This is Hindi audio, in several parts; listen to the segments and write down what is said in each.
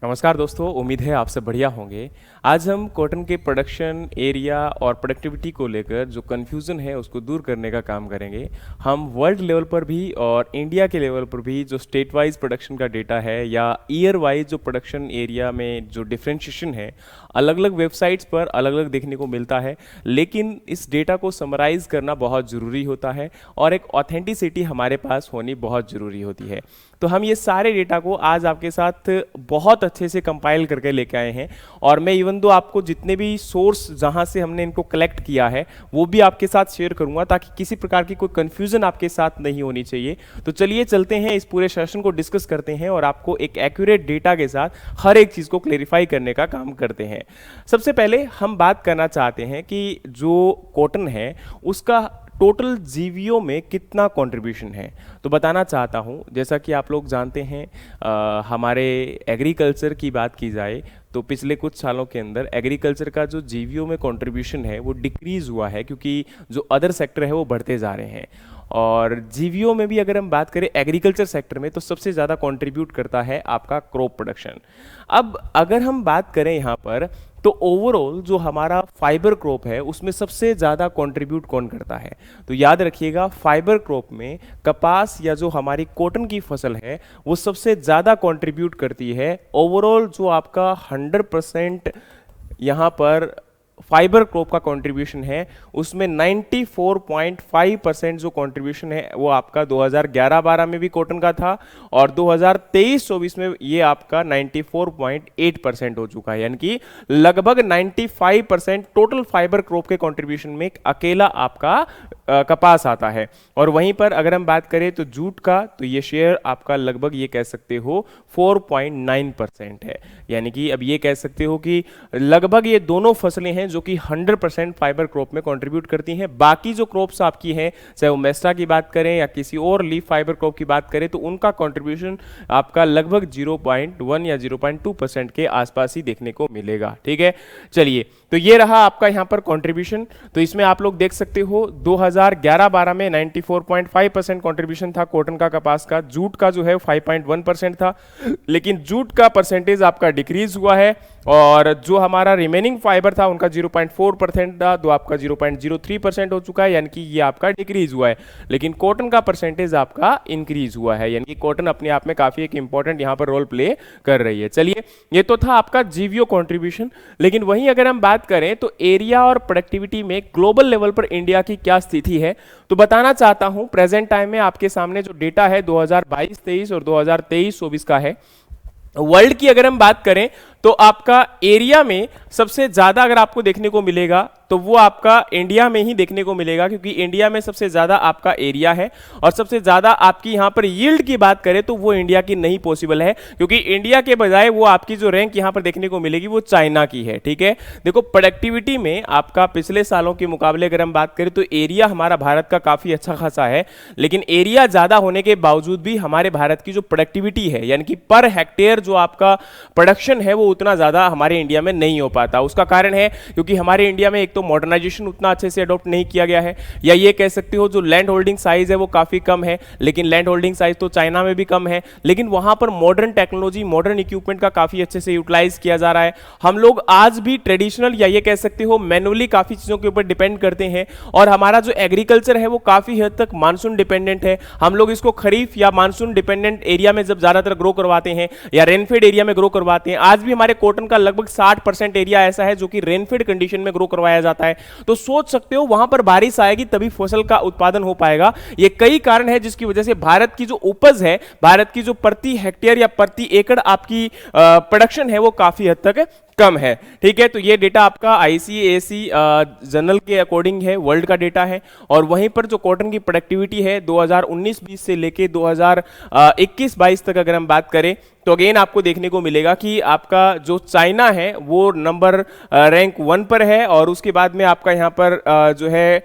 नमस्कार दोस्तों, उम्मीद है आप सब बढ़िया होंगे। आज हम कॉटन के प्रोडक्शन एरिया और प्रोडक्टिविटी को लेकर जो कन्फ्यूज़न है उसको दूर करने का काम करेंगे। हम वर्ल्ड लेवल पर भी और इंडिया के लेवल पर भी जो स्टेट वाइज प्रोडक्शन का डेटा है या ईयर वाइज जो प्रोडक्शन एरिया में जो डिफ्रेंशिएशन है, अलग अलग वेबसाइट्स पर अलग अलग देखने को मिलता है। लेकिन इस डेटा को समराइज़ करना बहुत ज़रूरी होता है और एक ऑथेंटिसिटी हमारे पास होनी बहुत ज़रूरी होती है। तो हम ये सारे डेटा को आज आपके साथ बहुत अच्छे से कंपाइल करके लेके आए हैं और मैं इवन दो आपको जितने भी सोर्स जहां से हमने इनको कलेक्ट किया है वो भी आपके साथ शेयर करूंगा ताकि किसी प्रकार की कोई कंफ्यूजन आपके साथ नहीं होनी चाहिए। तो चलिए चलते हैं, इस पूरे सेशन को डिस्कस करते हैं और आपको एक एक्यूरेट डेटा के साथ हर एक चीज़ को क्लेरिफाई करने का काम करते हैं। सबसे पहले हम बात करना चाहते हैं कि जो कॉटन है उसका टोटल जीवीओ में कितना कंट्रीब्यूशन है। तो बताना चाहता हूँ, जैसा कि आप लोग जानते हैं, हमारे एग्रीकल्चर की बात की जाए तो पिछले कुछ सालों के अंदर एग्रीकल्चर का जो जीवीओ में कंट्रीब्यूशन है वो डिक्रीज़ हुआ है क्योंकि जो अदर सेक्टर है वो बढ़ते जा रहे हैं। और जीवीओ में भी अगर हम बात करें एग्रीकल्चर सेक्टर में तो सबसे ज़्यादा कंट्रीब्यूट करता है आपका क्रॉप प्रोडक्शन। अब अगर हम बात करें यहाँ पर तो ओवरऑल जो हमारा फाइबर क्रॉप है उसमें सबसे ज़्यादा कंट्रीब्यूट कौन करता है, तो याद रखिएगा फाइबर क्रॉप में कपास या जो हमारी कॉटन की फसल है वो सबसे ज़्यादा कंट्रीब्यूट करती है। ओवरऑल जो आपका 100% यहाँ पर फाइबर क्रॉप का कंट्रीब्यूशन है उसमें 94.5% जो कंट्रीब्यूशन है वो आपका 2011-12 में भी कॉटन का था और 2023-24 में ये आपका 94.8% हो चुका है। यानी कि लगभग 95% टोटल फाइबर क्रॉप के कंट्रीब्यूशन में अकेला आपका कपास आता है। और वहीं पर अगर हम बात करें तो जूट का, तो ये शेयर आपका लगभग ये कह सकते हो 4.9% है। यानी कि अब ये कह सकते हो कि लगभग ये दोनों फसलें हैं जो कि 100% फाइबर क्रॉप में कंट्रीब्यूट करती हैं। बाकी जो क्रॉप्स आपकी हैं, चाहे वो मेस्टा की बात करें या किसी और लीफ फाइबर क्रॉप की बात करें, तो उनका कंट्रीब्यूशन आपका लगभग 0.1 या 0.2% के आसपास ही देखने को मिलेगा। ठीक है, चलिए, तो ये रहा आपका यहाँ पर कंट्रीब्यूशन। तो इसमें आप लोग देख सकते हो 2011-12 में 94.5% कंट्रीब्यूशन था कॉटन का, कपास का। जूट का जो है 5.1% था, लेकिन जूट का परसेंटेज आपका डिक्रीज हुआ है और जो हमारा रिमेनिंग फाइबर था उनका 0.4% था, तो आपका 0.03% हो चुका है, यानी कि ये आपका डिक्रीज हुआ है। लेकिन कॉटन का परसेंटेज आपका इंक्रीज हुआ है, यानी कि कॉटन अपने आप में काफी एक इंपॉर्टेंट यहाँ पर रोल प्ले कर रही है। चलिए, ये तो था आपका जीवीओ कंट्रीब्यूशन। लेकिन वहीं अगर हम बात करें तो एरिया और प्रोडक्टिविटी में ग्लोबल लेवल पर इंडिया की क्या स्थिति है, तो बताना चाहता हूं प्रेजेंट टाइम में आपके सामने जो डेटा है 2022-23 और 2023-24 का है। वर्ल्ड की अगर हम बात करें तो आपका एरिया में सबसे ज्यादा अगर आपको देखने को मिलेगा तो वो आपका इंडिया में ही देखने को मिलेगा, क्योंकि इंडिया में सबसे ज्यादा आपका एरिया है और सबसे ज्यादा आपकी यहां पर यील्ड की बात करें तो वो इंडिया की नहीं पॉसिबल है, क्योंकि इंडिया के बजाय वो आपकी जो रैंक यहां पर देखने को मिलेगी वो चाइना की है। ठीक है, देखो प्रोडक्टिविटी में आपका पिछले सालों के मुकाबले अगर हम बात करें तो एरिया हमारा भारत का काफी अच्छा खासा है, लेकिन एरिया ज्यादा होने के बावजूद भी हमारे भारत की जो प्रोडक्टिविटी है यानी कि पर हेक्टेयर जो आपका प्रोडक्शन है वो उतना ज्यादा हमारे इंडिया में नहीं हो पाता। उसका कारण है क्योंकि हमारे इंडिया में एक तो मॉडर्नाइजेशन उतना अच्छे से अडॉप्ट नहीं किया गया है, या ये कह सकते हो जो लैंड होल्डिंग साइज है वो काफी कम है, लेकिन लैंड होल्डिंग साइज तो चाइना में भी कम है, लेकिन वहां पर मॉडर्न टेक्नोलॉजी मॉडर्न इक्विपमेंट का काफी अच्छे से यूटिलाइज किया जा रहा है। हम लोग आज भी ट्रेडिशनल या ये कह सकते हो मैनुअली काफी चीजों के ऊपर डिपेंड करते हैं और हमारा जो एग्रीकल्चर है वो काफी हद तक मानसून डिपेंडेंट है। हम लोग इसको खरीफ या मानसून डिपेंडेंट एरिया में जब ज्यादातर ग्रो करवाते हैं या रेनफेड एरिया में ग्रो करवाते हैं। आज भी हमारे कॉटन का लगभग 60% एरिया ऐसा है जो कि रेनफेड कंडीशन में ग्रो करवाया जाता है। तो सोच सकते हो वहां पर बारिश आएगी तभी फसल का उत्पादन हो पाएगा। ये कई कारण है जिसकी वजह से भारत की जो उपज है, भारत की जो प्रति हेक्टेयर या प्रति एकड़ आपकी प्रोडक्शन है वो काफी हद तक कम है। ठीक है, तो ये डेटा आपका आईसीएसी जर्नल के अकॉर्डिंग है, वर्ल्ड का डेटा है। और वहीं पर जो कॉटन की प्रोडक्टिविटी है 2019-20 से लेके 2021-22 तक अगर हम बात करें तो अगेन आपको देखने को मिलेगा कि आपका जो चाइना है वो नंबर रैंक 1 पर है और उसके बाद में आपका यहाँ पर जो है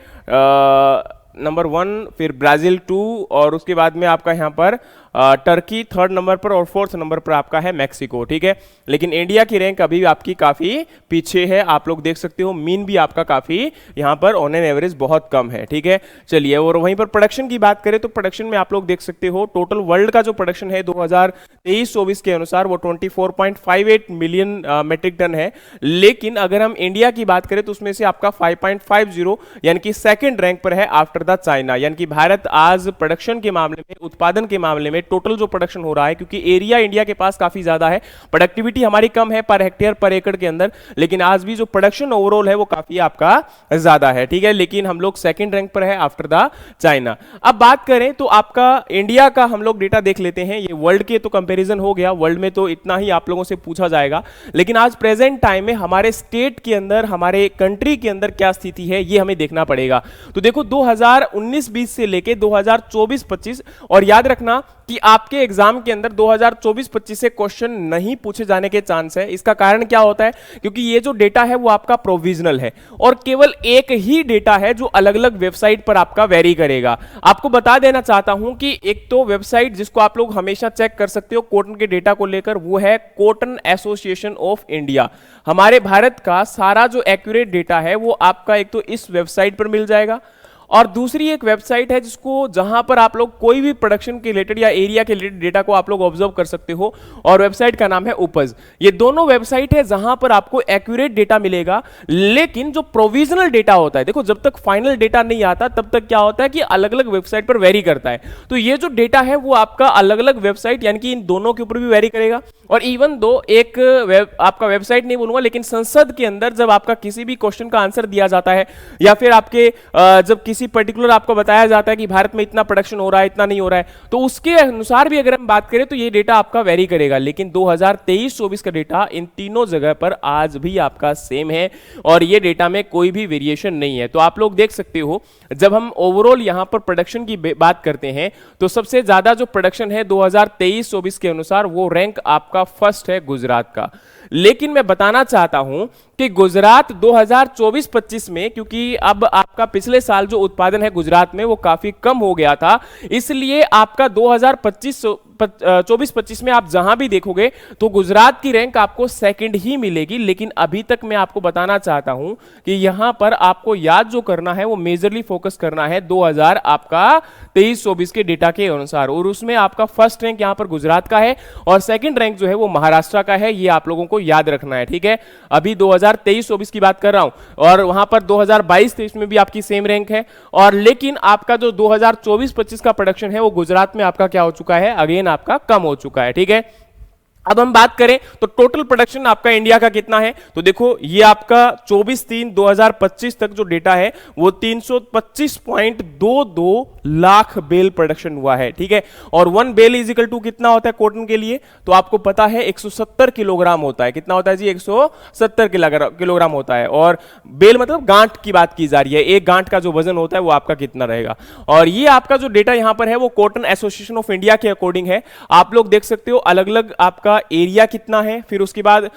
नंबर 1, फिर ब्राजील 2 और उसके बाद में आपका यहाँ पर टर्की थर्ड नंबर पर और फोर्थ नंबर पर आपका है मैक्सिको, ठीक है। लेकिन इंडिया की रैंक अभी आपकी काफी पीछे है, आप लोग देख सकते हो मीन भी आपका काफी यहां पर ऑन एन एवरेज बहुत कम है, ठीक है। चलिए, और वहीं पर प्रोडक्शन की बात करें तो प्रोडक्शन में आप लोग देख सकते हो टोटल वर्ल्ड का जो प्रोडक्शन है 2023-24 के अनुसार वो 24.58 मिलियन मेट्रिक टन है। लेकिन अगर हम इंडिया की बात करें तो उसमें से आपका 5.50 यानी कि सेकंड रैंक पर है आफ्टर द चाइना। यानी कि भारत आज प्रोडक्शन के मामले में, उत्पादन के मामले में, टोटल जो प्रोडक्शन हो रहा है, क्योंकि एरिया इंडिया के पास काफी ज्यादा है, प्रोडक्टिविटी हमारी कम है पर हेक्टेयर पर एकड़ के अंदर, लेकिन आज भी जो प्रोडक्शन ओवरऑल है वो काफी आपका ज्यादा है, ठीक है। लेकिन हम लोग सेकंड रैंक पर है आफ्टर द चाइना। अब बात करें तो आपका इंडिया का हम लोग डेटा देख लेते हैं। ये वर्ल्ड के तो कंपैरिजन हो गया, वर्ल्ड में तो इतना ही आप लोगों से पूछा जाएगा, लेकिन आज प्रेजेंट टाइम में हमारे स्टेट के अंदर, हमारे कंट्री के अंदर क्या स्थिति है ये हमें देखना पड़ेगा। तो देखो 2019-20 से लेके 2024-25, और याद रखना कि आपके एग्जाम के अंदर 2024-25 से क्वेश्चन नहीं पूछे जाने के चांस है। इसका कारण क्या होता है, क्योंकि ये जो डेटा है वो आपका प्रोविजनल है और केवल एक ही डेटा है जो अलग अलग वेबसाइट पर आपका वेरी करेगा। आपको बता देना चाहता हूं कि एक तो वेबसाइट जिसको आप लोग हमेशा चेक कर सकते हो कॉटन के डेटा को लेकर, वो है कॉटन एसोसिएशन ऑफ इंडिया। हमारे भारत का सारा जो एक्यूरेट डेटा है वो आपका एक तो इस वेबसाइट पर मिल जाएगा, और दूसरी एक वेबसाइट है जिसको, जहां पर आप लोग कोई भी प्रोडक्शन के रिलेटेड या एरिया के रिलेटेड डेटा को आप लोग ऑब्जर्व कर सकते हो, और वेबसाइट का नाम है उपज। ये दोनों वेबसाइट है जहां पर आपको एक्यूरेट डेटा मिलेगा, लेकिन जो प्रोविजनल डेटा होता है, देखो जब तक फाइनल डेटा नहीं आता तब तक क्या होता है कि अलग अलग वेबसाइट पर वेरी करता है। तो ये जो डेटा है वो आपका अलग अलग वेबसाइट यानी कि इन दोनों के ऊपर भी वेरी करेगा। और इवन दो एक आपका वेबसाइट नहीं बोलूंगा, लेकिन संसद के अंदर जब आपका किसी भी क्वेश्चन का आंसर दिया जाता है, या फिर आपके जब किसी पर्टिकुलर आपको बताया जाता है कि भारत में इतना प्रोडक्शन हो रहा है, इतना नहीं हो रहा है, तो उसके अनुसार भी अगर हम बात करें तो ये डेटा आपका वेरी करेगा। लेकिन 2023-24 का डेटा इन तीनों जगह पर आज भी आपका सेम है और ये डेटा में कोई भी वेरिएशन नहीं है। तो आप लोग देख सकते हो, जब हम ओवरऑल यहां पर प्रोडक्शन की बात करते हैं तो सबसे ज्यादा जो प्रोडक्शन है 2023-24 के अनुसार वो रैंक आपका फर्स्ट है गुजरात का। लेकिन मैं बताना चाहता हूं कि गुजरात 2024-25 में, क्योंकि अब आपका पिछले साल जो उत्पादन है गुजरात में वो काफी कम हो गया था, इसलिए आपका 2024-25 में आप जहां भी देखोगे तो गुजरात की रैंक आपको सेकंड ही मिलेगी। लेकिन अभी तक मैं आपको बताना चाहता हूं कि यहां पर आपको याद जो करना है वो मेजरली फोकस करना है 2023-24 के डेटा के अनुसार, और उसमें आपका फर्स्ट रैंक यहां पर गुजरात का है और सेकंड रैंक जो है वो महाराष्ट्र का है। ये आप लोगों को याद रखना है, ठीक है। अभी 2023-24 की बात कर रहा हूं, और वहां पर 2022-23 में भी आपकी सेम रैंक है, और लेकिन आपका जो 2024-25 का प्रोडक्शन है वो गुजरात में आपका क्या हो चुका है, अगेन आपका कम हो चुका है, ठीक है। अब हम बात करें तो टोटल प्रोडक्शन आपका इंडिया का कितना है, तो देखो ये आपका 24/3/2025 तक जो डेटा है वो 325.22 लाख बेल प्रोडक्शन हुआ है, ठीक है। और 1 बेल इज इक्वल टू कितना होता है कॉटन के लिए, तो आपको पता है 170 किलोग्राम होता है। कितना होता है जी, 170 किलोग्राम होता है। और बेल मतलब गांठ की बात की जा रही है, एक गांठ का जो वजन होता है वो आपका कितना रहेगा। और ये आपका जो डेटा यहां पर है वो कॉटन एसोसिएशन ऑफ इंडिया के अकॉर्डिंग है। आप लोग देख सकते हो अलग अलग आपका एरिया कितना है, फिर उसके बाद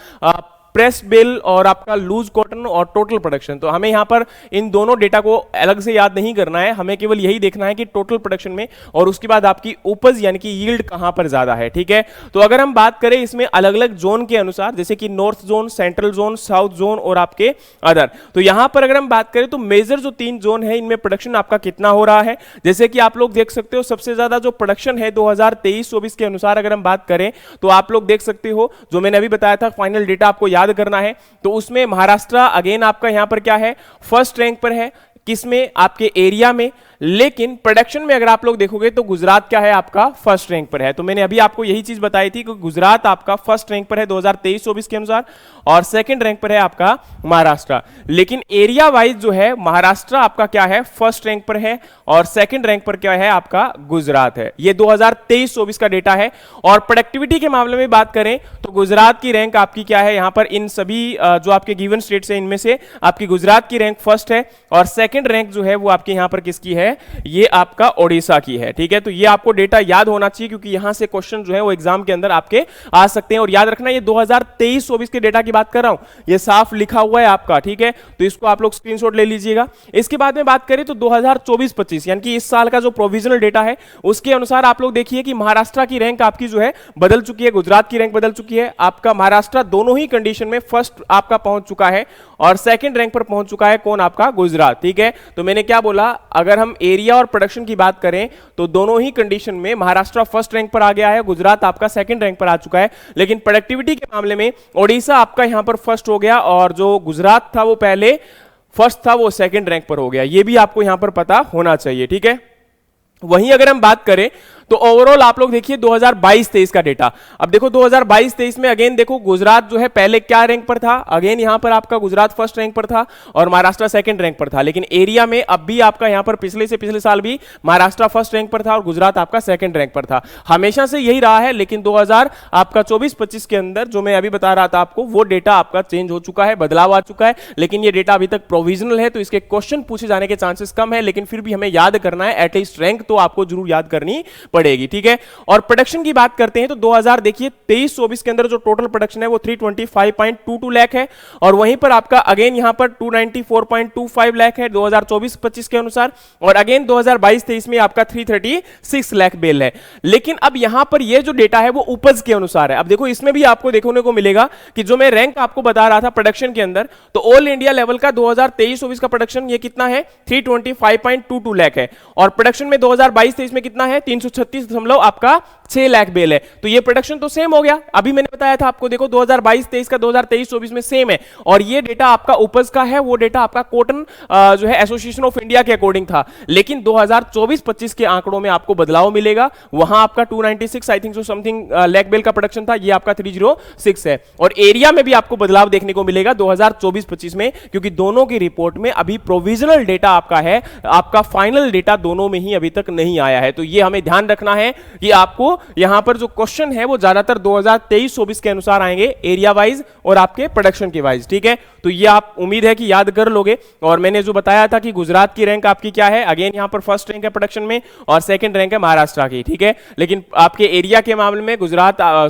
प्रेस बेल और आपका लूज कॉटन और टोटल प्रोडक्शन। तो हमें यहां पर इन दोनों डेटा को अलग से याद नहीं करना है, हमें केवल यही देखना है कि टोटल प्रोडक्शन में और उसके बाद आपकी उपज यानी कि यील्ड कहां पर ज्यादा है, ठीक है। तो अगर हम बात करें इसमें अलग अलग जोन के अनुसार, जैसे कि north zone, central zone, south zone और आपके अदर, तो यहां पर अगर हम बात करें तो मेजर जो 3 जोन है इनमें प्रोडक्शन आपका कितना हो रहा है, जैसे कि आप लोग देख सकते हो सबसे ज्यादा जो प्रोडक्शन है 2023-24 के अनुसार अगर हम बात करें तो आप लोग देख सकते हो, जो मैंने अभी बताया था फाइनल डेटा आपको याद करना है, तो उसमें महाराष्ट्र अगेन आपका यहां पर क्या है, फर्स्ट रैंक पर है, किसमें, आपके एरिया में। लेकिन प्रोडक्शन में अगर आप लोग देखोगे तो गुजरात क्या है, आपका फर्स्ट रैंक पर है। तो मैंने अभी आपको यही चीज बताई थी कि गुजरात आपका फर्स्ट रैंक पर है 2023-24 के अनुसार, और सेकंड रैंक पर है आपका महाराष्ट्र। लेकिन एरिया वाइज जो है महाराष्ट्र आपका क्या है, फर्स्ट रैंक पर है, और सेकंड रैंक पर क्या है, आपका गुजरात है। ये 2023-24 का डेटा है। और प्रोडक्टिविटी के मामले में बात करें तो गुजरात की रैंक आपकी क्या है, यहां पर इन सभी जो आपके गिवन स्टेट्स है इनमें से आपकी गुजरात की रैंक फर्स्ट है, और सेकंड रैंक जो है वो आपके यहां पर किसकी है, है ये आपका ओडिशा की है। ठीक है, तो ये आपको डेटा याद होना चाहिए क्योंकि यहां से क्वेश्चन जो है वो एग्जाम के अंदर आपके आ सकते हैं। और याद रखना ये 2023-24 के डेटा की बात कर रहा हूं, ये साफ लिखा हुआ है आपका। ठीक है, तो इसको आप लोग स्क्रीनशॉट ले लीजिएगा। इसके बाद में बात करें तो 2024-25 यानी कि इस साल का जो प्रोविजनल डेटा है उसके अनुसार आप लोग देखिए कि महाराष्ट्र की रैंक आपकी जो है बदल चुकी है, गुजरात की रैंक बदल चुकी है। आपका महाराष्ट्र दोनों ही कंडीशन में फर्स्ट आपका पहुंच चुका है और सेकंड रैंक पर पहुंच चुका है कौन? आपका गुजरात। ठीक है, तो मैंने क्या बोला, अगर हम एरिया और प्रोडक्शन की बात करें तो दोनों ही कंडीशन में महाराष्ट्र फर्स्ट रैंक पर आ गया है, गुजरात आपका सेकंड रैंक पर आ चुका है। लेकिन प्रोडक्टिविटी के मामले में ओडिशा आपका यहां पर फर्स्ट हो गया और जो गुजरात था वो पहले फर्स्ट था, वो सेकंड रैंक पर हो गया। ये भी आपको यहां पर पता होना चाहिए। ठीक है, वहीं अगर हम बात करें तो ओवरऑल आप लोग देखिए 2022-23 का डेटा। अब देखो 2022-23 में अगेन देखो गुजरात जो है पहले क्या रैंक पर था, अगेन यहां पर आपका गुजरात फर्स्ट रैंक पर था और महाराष्ट्र सेकंड रैंक पर था। लेकिन एरिया में अब भी आपका यहां पर पिछले से पिछले साल भी महाराष्ट्र फर्स्ट रैंक पर था और गुजरात आपका सेकंड रैंक पर था, हमेशा से यही रहा है। लेकिन 2024-25 के अंदर जो मैं अभी बता रहा था आपको, वो डेटा आपका चेंज हो चुका है, बदलाव आ चुका है। लेकिन ये डेटा अभी तक प्रोविजनल है तो इसके क्वेश्चन पूछे जाने के चांसेस कम है, लेकिन फिर भी हमें याद करना है, एटलीस्ट रैंक तो आपको जरूर याद करनी पड़ेगी। ठीक है, और प्रोडक्शन की बात करते हैं तो 2000 देखिए 23-24 के अंदर जो टोटल प्रोडक्शन है वो 325.22 लाख है और वहीं पर आपका अगेन यहां पर 294.25 लाख है 2024-25 के अनुसार, और अगेन 2022-23 में आपका 336 लाख बेल है। लेकिन अब यहां पर ये जो डेटा है वो उपज के अनुसार है। अब देखो इसमें भी आपको देखने को मिलेगा कि जो मैं रैंक आपको बता रहा था प्रोडक्शन के अंदर, तो ऑल इंडिया लेवल का 2023-24 का प्रोडक्शन ये कितना है? 325.22 लाख है और प्रोडक्शन में 2022-23 में कितना है? 336 आपका 6 लाख बेल है। तो ये प्रोडक्शन तो सेम हो गया, अभी मैंने बताया था आपको, देखो 2022-23 का 2023-24 में सेम है। और ये डेटा आपका उपज का है, वो डेटा आपका कॉटन जो है एसोसिएशन ऑफ इंडिया के अकॉर्डिंग था। लेकिन 2024-25 के आंकड़ों में आपको बदलाव मिलेगा, वहां आपका 296 I think so something lakh bale का प्रोडक्शन था, ये आपका 306 है। और एरिया में भी आपको बदलाव देखने को मिलेगा 2024-25 में, क्योंकि दोनों की रिपोर्ट में अभी प्रोविजनल डेटा आपका है, आपका फाइनल डेटा दोनों में ही अभी तक नहीं आया है। तो ये हमें ध्यान रखना है कि आपको यहां पर जो क्वेश्चन है वो ज्यादातर 2023-24 के अनुसार आएंगे, एरिया वाइज और आपके प्रोडक्शन के वाइज। ठीक है, तो ये आप उम्मीद है कि याद कर लोगे। और मैंने जो बताया था कि गुजरात की रैंक आपकी क्या है, अगेन यहां पर फर्स्ट रैंक है प्रोडक्शन में और सेकंड रैंक है महाराष्ट्र की। ठीक है, लेकिन आपके एरिया के मामले में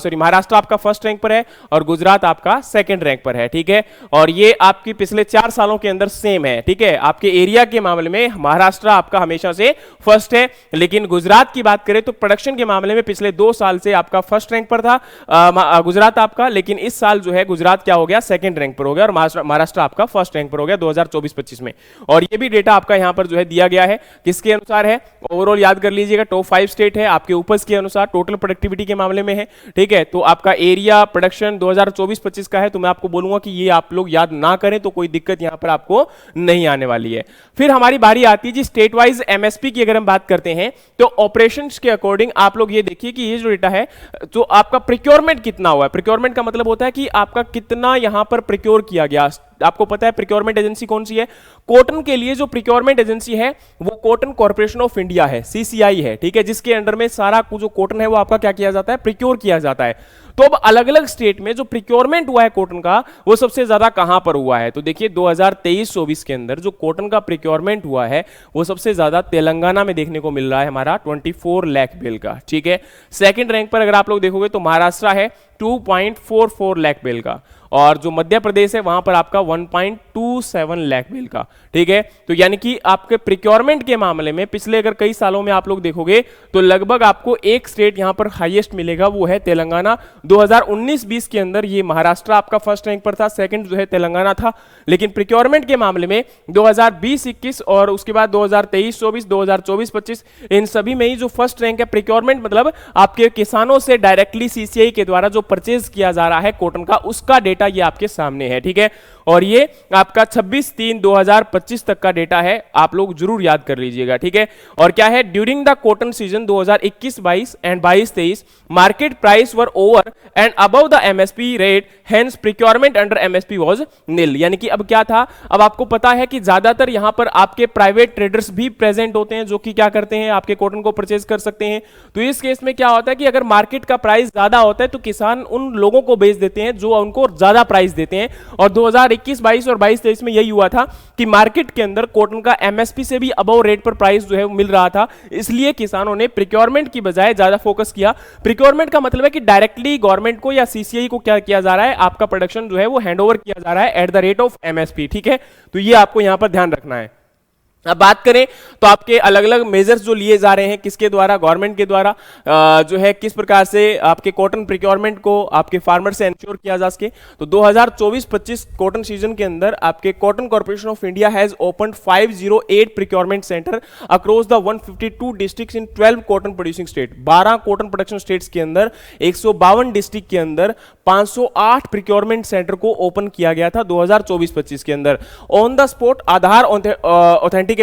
महाराष्ट्र आपका फर्स्ट रैंक पर है और गुजरात आपका सेकंड रैंक पर है। ठीक है, और ये आपकी पिछले 4 सालों के अंदर सेम है। ठीक है, आपके एरिया के मामले में महाराष्ट्र आपका हमेशा से फर्स्ट है, लेकिन गुजरात की बात करें तो प्रोडक्शन के मामले में पिछले 2 साल से आपका फर्स्ट रैंक पर था गुजरात आपका, लेकिन इस साल जो है गुजरात क्या हो गया? सेकंड रैंक पर हो गया और महाराष्ट्र आपका फर्स्ट रैंक पर हो गया 2024-25 में। और ये भी डेटा आपका यहां पर जो है दिया गया है, किसके अनुसार है? ओवरऑल याद कर लीजिएगा, टॉप 5 स्टेट है, आपके उपज के अनुसार टोटल प्रोडक्टिविटी के मामले में है। ठीक है, तो आपका एरिया प्रोडक्शन 2024-25 का है, तो मैं आपको बोलूंगा कि ये आप लोग याद ना करें तो कोई दिक्कत यहां पर आपको नहीं आने वाली है। फिर हमारी बारी आती है जी स्टेट वाइज एमएसपी की। अगर हम बात करते हैं तो ऑपरेशंस के अकॉर्डिंग आप लोग ये देखिए कि ये जो डेटा है तो आपका प्रिक्योरमेंट कितना हुआ है। प्रिक्योरमेंट का मतलब होता है कि आपका कितना यहां पर प्रिक्योर किया गया। आपको पता है प्रिक्योरमेंट एजेंसी कौन सी है? कॉटन के लिए जो प्रिक्योरमेंट एजेंसी है वो कॉटन कॉर्पोरेशन ऑफ इंडिया है, सीसीआई है। ठीक है, जिसके अंडर में सारा जो कॉटन है वो आपका क्या किया जाता है? प्रिक्योर किया जाता है। तो अब अलग अलग स्टेट में जो प्रिक्योरमेंट हुआ है कॉटन का, वो सबसे ज्यादा कहां पर हुआ है? तो देखिए 2023-24 के अंदर जो कॉटन का प्रिक्योरमेंट हुआ है वो सबसे ज्यादा तेलंगाना में देखने को मिल रहा है, हमारा 24 लाख बेल का। ठीक है, सेकंड रैंक पर अगर आप लोग देखोगे तो महाराष्ट्र है 2.44 लाख बेल का, और जो मध्य प्रदेश है वहां पर आपका 1.27 लाख बेल का। ठीक है, तो यानी कि आपके प्रिक्योरमेंट के मामले में पिछले अगर कई सालों में आप लोग देखोगे तो लगभग आपको एक स्टेट यहां पर हाईएस्ट मिलेगा, वो है तेलंगाना। 2019-20 के अंदर ये महाराष्ट्र आपका फर्स्ट रैंक पर था, सेकंड जो है तेलंगाना था। लेकिन प्रिक्योरमेंट के मामले में 2020-21 और उसके बाद 2023-24, 2024-25 इन सभी में ही जो फर्स्ट रैंक है प्रिक्योरमेंट, मतलब आपके किसानों से डायरेक्टली सीसीआई के द्वारा जो परचेज किया जा रहा है कॉटन का, उसका डेटा ये आपके सामने है। ठीक है, और ये आपका 26/3/2025 तक का डेटा है, आप लोग जरूर याद कर लीजिएगा। ठीक है, और क्या है? During the cotton season 2021-22 and 22-23 market price were over and above the MSP rate, hence procurement under MSP was nil. यानी कि अब क्या था, अब आपको पता है कि ज्यादातर यहां पर आपके प्राइवेट ट्रेडर्स भी प्रेजेंट होते हैं जो कि क्या करते हैं, आपके कॉटन को परचेज कर सकते हैं। तो इस केस में क्या होता है कि अगर मार्केट का प्राइस ज्यादा होता है तो किसान किसान उन लोगों को बेच देते हैं जो उनको ज्यादा प्राइस देते हैं। और 2021-22 और 22-23 में यही हुआ था कि मार्केट के अंदर कॉटन का एमएसपी से भी अबव रेट पर प्राइस जो है वो मिल रहा था, इसलिए किसानों ने प्रिक्योरमेंट की बजाय ज्यादा फोकस किया। प्रिक्योरमेंट का मतलब है कि डायरेक्टली गवर्नमेंट को या सीसीआई को क्या किया जा रहा है, आपका प्रोडक्शन जो है वो हैंडओवर किया जा रहा है at the rate of MSP. ठीक है, तो ये आपको यहां पर ध्यान रखना है। अब बात करें तो आपके अलग अलग मेजर्स जो लिए जा रहे हैं किसके द्वारा, गवर्नमेंट के द्वारा, जो है किस प्रकार से आपके कॉटन प्रिक्योरमेंट को आपके फार्मर से इंश्योर किया जा सके। तो 2024-25 कॉटन सीजन के अंदर आपके cotton corporation of India has opened 508 procurement centre across the 152 districts in 12 cotton producing state. 12 cotton production states के अंदर 152 डिस्ट्रिक्ट के अंदर 508 प्रिक्योरमेंट सेंटर को ओपन किया गया था 2024-25 के अंदर। On the spot Aadhaar authentication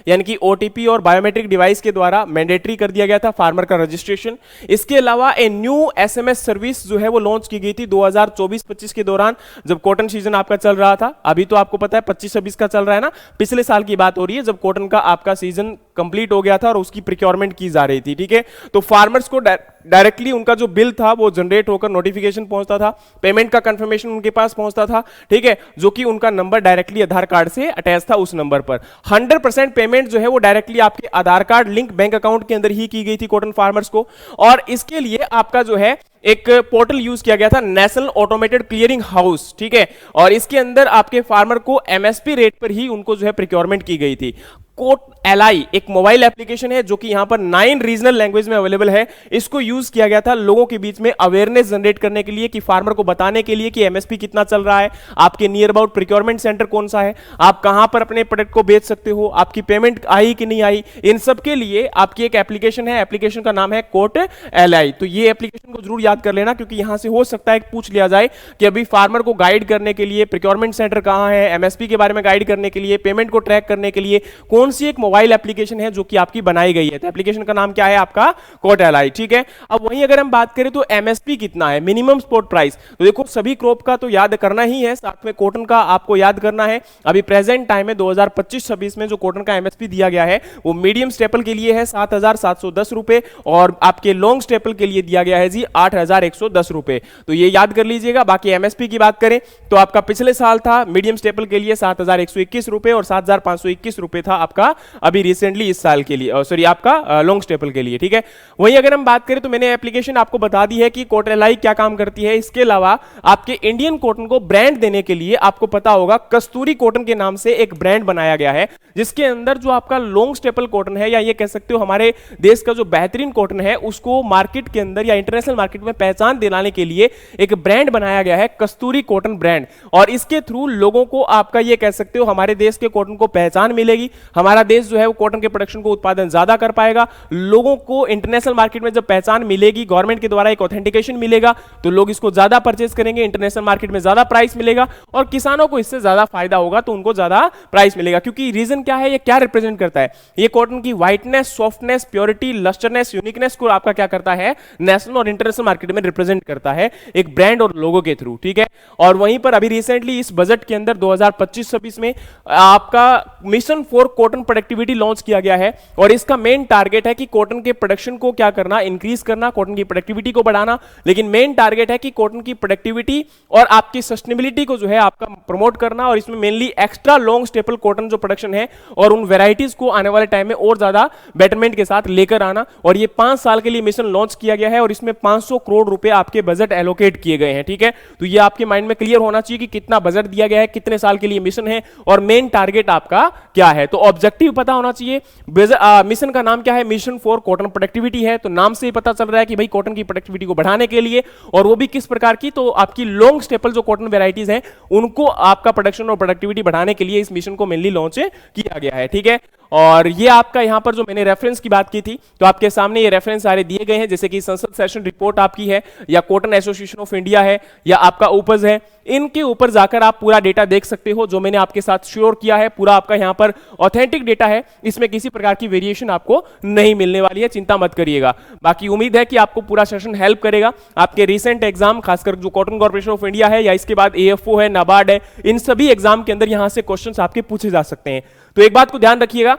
यानी कि ओटीपी और बायोमेट्रिक डिवाइस के द्वारा मैंडेटरी कर दिया गया था फार्मर का रजिस्ट्रेशन। इसके अलावा ए न्यू एसएमएस सर्विस जो है वो लॉन्च की गई थी 2024-25 के दौरान, जब कॉटन सीजन आपका चल रहा था। अभी तो आपको पता है 25-26 का चल रहा है ना, पिछले साल की बात हो रही है जब कॉटन का आपका सीजन कंप्लीट हो गया था और उसकी प्रिक्योरमेंट की जा रही थी। ठीक है, तो फार्मर्स को डायरेक्टली उनका जो बिल था वो जनरेट होकर नोटिफिकेशन पहुंचता था, पेमेंट का कंफर्मेशन उनके पास पहुंचता था। ठीक है, जो कि उनका नंबर डायरेक्टली आधार कार्ड से अटैच था उस नंबर पर। 100% पेमेंट जो है वो डायरेक्टली आपके आधार कार्ड लिंक बैंक अकाउंट के अंदर ही की गई थी कॉटन फार्मर्स को। और इसके लिए आपका जो है एक पोर्टल यूज किया गया था, नेशनल ऑटोमेटेड क्लियरिंग हाउस। ठीक है, और इसके अंदर आपके फार्मर को एमएसपी रेट पर ही उनको जो है प्रिक्योरमेंट की गई थी। कोट एलआई एक मोबाइल एप्लीकेशन है जो कि यहां पर 9 रीजनल लैंग्वेज में अवेलेबल है। इसको यूज किया गया था लोगों के बीच में अवेयरनेस जनरेट करने के लिए, कि फार्मर को बताने के लिए कि एमएसपी कितना चल रहा है, आपके नियर अबाउट प्रिक्योरमेंट सेंटर कौन सा है, आप कहां पर अपने प्रोडक्ट को बेच सकते हो, आपकी पेमेंट आई कि नहीं आई। इन सब के लिए आपकी एक एप्लीकेशन है, एप्लीकेशन का नाम है कोट एलआई। तो ये एप्लीकेशन को जरूर याद कर लेना, क्योंकि यहां से हो सकता है पूछ लिया जाए कि अभी फार्मर को गाइड करने के लिए प्रिक्योरमेंट सेंटर कहां है, एमएसपी के बारे में गाइड करने के लिए, पेमेंट को ट्रैक करने के लिए कौन सी एक मोबाइल एप्लीकेशन है जो कि आपकी बनाई गई है। तो एप्लीकेशन का नाम क्या है आपका, कोट एलआई। ठीक है, अब वहीं अगर हम बात करें तो एमएसपी कितना है, मिनिमम स्पॉट प्राइस। तो देखो सभी क्रॉप का तो याद करना ही है, साथ में कॉटन का आपको याद करना है। अभी प्रेजेंट टाइम में 2025-26 में जो कॉटन का एमएसपी दिया गया है वो मीडियम स्टेपल के लिए है 7,710 रुपए, और आपके लॉन्ग स्टेपल के लिए दिया गया है जी 8,110 रुपए। तो ये याद कर लीजिएगा। बाकी एमएसपी की बात करें तो आपका पिछले साल था मीडियम स्टेपल के लिए 7,121 रुपए और 7,521 रुपए था आपका अभी रिसेंटली इस साल के लिए, सॉरी आपका लॉन्ग स्टेपल के लिए। ठीक है, वहीं अगर हम बात करें तो मैंने एप्लीकेशन आपको बता दी है कि कोट एलआई क्या काम करती है। इसके अलावा आपके इंडियन कॉटन को ब्रांड देने के लिए आपको पता होगा कस्तूरी कॉटन के नाम से एक ब्रांड बनाया गया है, जिसके अंदर जो आपका लॉन्ग स्टेपल कॉटन है, या ये कह सकते हो हमारे देश का जो बेहतरीन कॉटन है, उसको मार्केट के अंदर या इंटरनेशनल मार्केट में पहचान दिलाने के लिए एक ब्रांड बनाया गया है, कस्तूरी कॉटन ब्रांड। और इसके थ्रू लोगों को आपका ये कह सकते हो हमारे देश के कॉटन को पहचान मिलेगी, हमारा देश जो है वो कॉटन के प्रोडक्शन को उत्पादन ज्यादा कर पाएगा। लोगों को इंटरनेशनल मार्केट में जब पहचान मिलेगी, गवर्नमेंट के द्वारा एक ऑथेंटिकेशन मिलेगा, तो लोग इसको ज्यादा परचेज करेंगे, इंटरनेशनल मार्केट में ज्यादा प्राइस मिलेगा और किसानों को इससे ज्यादा फायदा होगा, तो उनको ज्यादा प्राइस मिलेगा। क्योंकि रीजन क्या है, ये क्या रिप्रेजेंट करता है, ये कॉटन की whiteness, softness, purity, lustreness, uniqueness को आपका क्या करता है, नेशनल और इंटरनेशनल मार्केट में रिप्रेजेंट करता है एक ब्रांड और लोगो के थ्रू। ठीक है, और वहीं पर अभी रिसेंटली इस बजट के अंदर 2025-26 में आपका mission for cotton productivity launch किया गया है, और इसका मेन टारगेट है कि कॉटन के प्रोडक्शन को क्या करना, इंक्रीज करना, कॉटन की प्रोडक्टिविटी को बढ़ाना। लेकिन मेन टारगेट है कि कॉटन की प्रोडक्टिविटी और आपकी सस्टेनेबिलिटी को जो है आपका प्रमोट करना, और इसमें mainly extra long staple cotton जो प्रोडक्शन है और उन वेराइटीज को आने वाले टाइम में और ज्यादा बेटरमेंट के साथ लेकर आना। और ये 5 साल के लिए मिशन लॉन्च किया गया है और इसमें 500 करोड़ रुपए आपके बजट एलोकेट किए गए हैं। ठीक है, तो ये आपके माइंड में क्लियर होना चाहिए कि कितना बजट दिया गया है, कितने साल के लिए मिशन है और मेन टारगेट आपका क्या है। तो ऑब्जेक्टिव पता होना चाहिए। मिशन का नाम क्या है, मिशन फॉर कॉटन प्रोडक्टिविटी है, तो नाम से ही पता चल रहा है कि भाई कॉटन की प्रोडक्टिविटी को बढ़ाने के लिए, और वो भी किस प्रकार की, तो आपकी लॉन्ग स्टेपल जो कॉटन वेराइटीज हैं उनको आपका प्रोडक्शन और प्रोडक्टिविटी बढ़ाने के लिए इस मिशन को मेनली लॉन्च किया गया है। ठीक है, और ये आपका यहां पर जो मैंने रेफरेंस की बात की थी, तो आपके सामने ये रेफरेंस सारे दिए गए हैं, जैसे कि संसद सेशन रिपोर्ट आपकी है, या कॉटन एसोसिएशन ऑफ इंडिया है, या आपका उपज है। इनके ऊपर जाकर आप पूरा डेटा देख सकते हो जो मैंने आपके साथ शेयर किया है। पूरा आपका यहां पर ऑथेंटिक डेटा है, इसमें किसी प्रकार की वेरिएशन आपको नहीं मिलने वाली है, चिंता मत करिएगा। बाकी उम्मीद है कि आपको पूरा सेशन हेल्प करेगा। आपके रिसेंट एग्जाम, खासकर जो कॉटन कॉर्पोरेशन ऑफ इंडिया है, या इसके बाद एएफओ है, नाबार्ड है, इन सभी एग्जाम के अंदर यहां से क्वेश्चंस आपके पूछे जा सकते हैं। तो एक बात को ध्यान रखिएगा,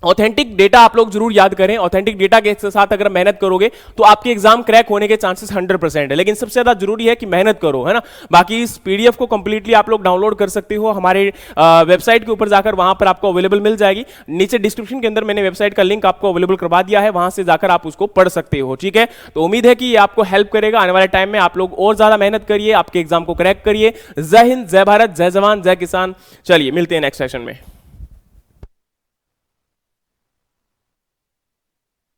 ऑथेंटिक डेटा आप लोग जरूर याद करें। ऑथेंटिक डेटा के साथ अगर मेहनत करोगे तो आपके एग्जाम क्रैक होने के चांसेस 100% है, लेकिन सबसे ज्यादा जरूरी है कि मेहनत करो, है ना। बाकी इस पीडीएफ को कंप्लीटली आप लोग डाउनलोड कर सकते हो हमारे वेबसाइट के ऊपर जाकर, वहां पर आपको अवेलेबल मिल जाएगी। नीचे डिस्क्रिप्शन के अंदर मैंने वेबसाइट का लिंक आपको अवेलेबल करवा दिया है, वहां से जाकर आप उसको पढ़ सकते हो, ठीक है। तो उम्मीद है कि ये आपको हेल्प करेगा। आने वाले टाइम में आप लोग और ज्यादा मेहनत करिए, आपके एग्जाम को क्रैक करिए। जय हिंद, जय भारत, जय जवान, जय किसान। चलिए मिलते हैं नेक्स्ट सेशन में।